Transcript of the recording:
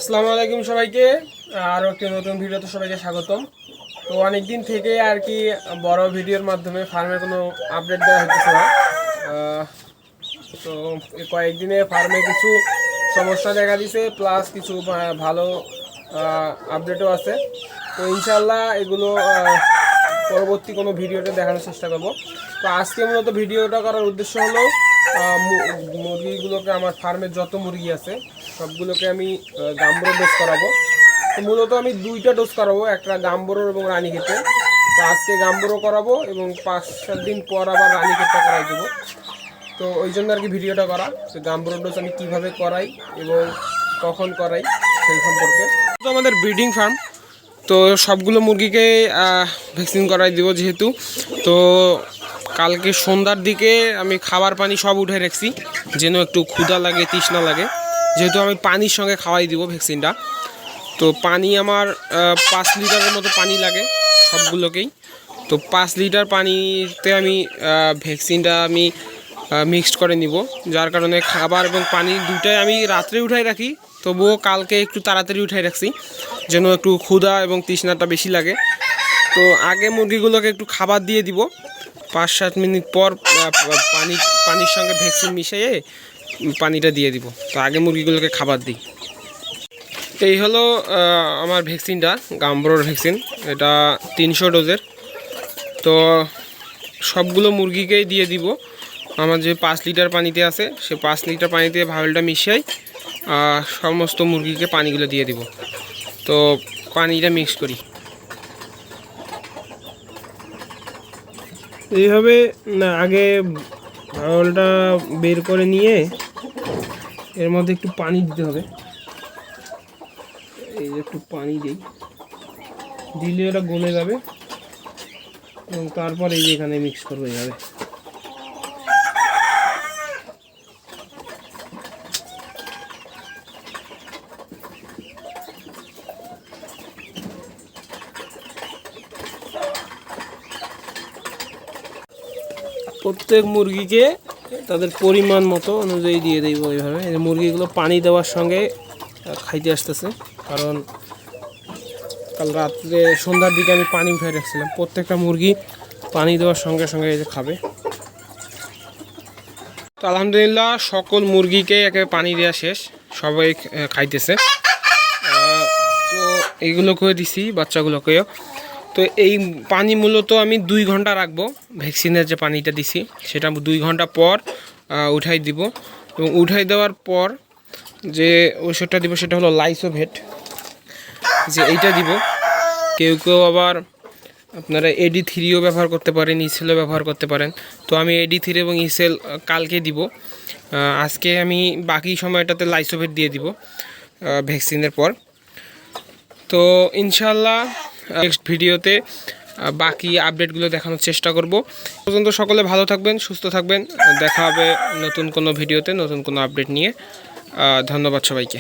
আসসালামু আলাইকুম সবাইকে। আরও একটি নতুন ভিডিওতে সবাইকে স্বাগতম। তো অনেক দিন থেকে আর কি বড় ভিডিওর মাধ্যমে ফার্মের কোনো আপডেট দেওয়া হচ্ছে না। তো কয়েকদিনে ফার্মে কিছু সমস্যা দেখা দিছে, প্লাস কিছু ভালো আপডেটও আছে। তো ইনশাল্লাহ এগুলো পরবর্তী কোনো ভিডিওতে দেখানোর চেষ্টা করব। তো আজকে মূলত ভিডিওটা করার উদ্দেশ্য হলো মুরগিগুলোকে, আমার ফার্মের যত মুরগি আছে সবগুলোকে আমি গাম্বুরো ডোজ করাবো। তো মূলত আমি দুইটা ডোজ করাবো, একটা গাম্বুরো এবং রানীক্ষেতে। তো আজকে গাম্বুরো করাবো এবং 5-7 দিন পর আবার রানীক্ষেতটা করাই দেবো। তো ওই জন্য আর কি ভিডিওটা করা, তো গাম্বুরো ডোজ আমি কীভাবে করাই এবং কখন করাই সেই সম্পর্কে। তো আমাদের ব্রিডিং ফার্ম, তো সবগুলো মুরগিকে ভ্যাকসিন করাই দিব যেহেতু। তো কালকে সন্ধ্যার দিকে আমি খাবার পানি সব উঠে রাখছি, যেন একটু ক্ষুধা লাগে, তৃষ্ণা লাগে, যেহেতু আমি পানির সঙ্গে খাওয়াই দিব ভ্যাকসিনটা। তো পানি আমার 5 লিটারের মতো পানি লাগে সবগুলোকেই। তো 5 লিটার পানিতে আমি ভ্যাকসিনটা আমি মিক্সড করে নিব, যার কারণে খাবার এবং পানি দুটাই আমি রাত্রে উঠাই রাখি, তবুও কালকে একটু তাড়াতাড়ি উঠাই রাখছি যেন একটু ক্ষুধা এবং তৃষ্ণাটা বেশি লাগে। তো আগে মুরগিগুলোকে একটু খাবার দিয়ে দিব, 5-7 মিনিট পর পানির সঙ্গে ভ্যাকসিন মিশিয়ে পানিটা দিয়ে দিব। তো আগে মুরগিগুলোকে খাবার দিই। এই হলো আমার ভ্যাকসিনটা, গাম্বুরোর ভ্যাকসিন। এটা 300 ডোজের। তো সবগুলো মুরগিকেই দিয়ে দিব। আমার যে 5 লিটার পানিতে আছে, সে 5 লিটার পানিতে ভাওয়েলটা মিশিয়ে সমস্ত মুরগিকে পানিগুলো দিয়ে দিব। তো পানিটা মিক্স করি এইভাবে। না, আগে ভাওয়েলটা বের করে নিয়ে এর মধ্যে একটু পানি দিতে হবে। এই যে একটু পানি দিলে এটা গলে যাবে এবং তারপর এই যে এখানে মিক্স করবো এইভাবে। প্রত্যেক মুরগিকে তাদের পরিমাণ মতো অনুযায়ী দিয়ে দেবো এইভাবে। এই মুরগিগুলো পানি দেওয়ার সঙ্গে খাইতে আসতেছে, কারণ কাল রাত্রে সন্ধ্যার দিকে আমি পানি উঠে রাখছিলাম। প্রত্যেকটা মুরগি পানি দেওয়ার সঙ্গে সঙ্গে এই যে খাবে। তো আলহামদুলিল্লাহ সকল মুরগিকে একে পানি দেওয়া শেষ, সবাই খাইতেছে। তো এইগুলোকেও দিছি, বাচ্চাগুলোকেও। তো এই পানি মূলত আমি 2 ঘন্টা রাখবো। ভ্যাকসিনের যে পানিটা দিছি সেটা 2 ঘন্টা পর উঠাই দিব, এবং উঠাই দেওয়ার পর যে ওষুধটা দিব সেটা হলো লাইসোভেট, যে এইটা দিব। কেউ কেউ আবার আপনারা AD3ও ব্যবহার করতে পারেন, ইসেলও ব্যবহার করতে পারেন। তো আমি AD3 এবং ইসেল কালকে দিব। আজকে আমি বাকি সময়টাতে লাইসোভেট দিয়ে দিব ভ্যাকসিনের পর। তো ইনশাল্লাহ নেক্সট ভিডিওতে বাকি আপডেটগুলো দেখানোর চেষ্টা করব। পর্যন্ত সকলে ভালো থাকবেন, সুস্থ থাকবেন। দেখা হবে নতুন কোনো ভিডিওতে, নতুন কোনো আপডেট নিয়ে। ধন্যবাদ সবাইকে।